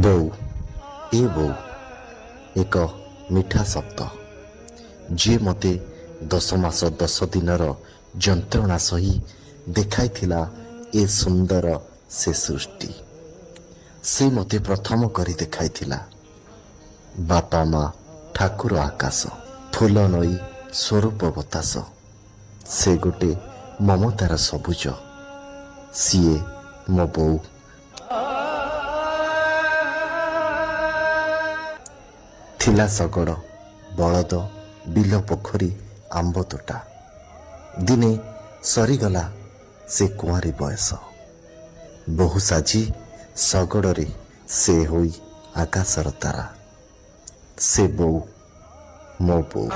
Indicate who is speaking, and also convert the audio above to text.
Speaker 1: ବୋଉ ଏ ବୋଉ ଏକ ମିଠା ଶବ୍ଦ ଯିଏ ମୋତେ 10 ମାସ 10 ଦିନର ଯନ୍ତ୍ରଣା ସହି ଦେଖାଇଥିଲା ଏ ସୁନ୍ଦର ସେ ସୃଷ୍ଟି। ସେ ମୋତେ ପ୍ରଥମ କରି ଦେଖାଇଥିଲା ବାପା ମା ଠାକୁର ଆକାଶ, ଫୁଲ ନଈ ସ୍ୱରୂପ ବତାସ। ସେ ଗୋଟେ ମମତାର ସବୁଜ, ସିଏ ମୋ ବୋଉ। ଥିଲା ଶଗଡ଼, ବଳଦ, ବିଲ, ପୋଖରୀ, ଆମ୍ବ ତୋଟା। ଦିନେ ସରିଗଲା ସେ କୁଆଁରୀ ବୟସ। ବୋହୂ ସାଜି ଶଗଡ଼ରେ ସେ ହୋଇ ଆକାଶର ତାରା। ସେ ବୋଉ, ମୋ ବୋଉ।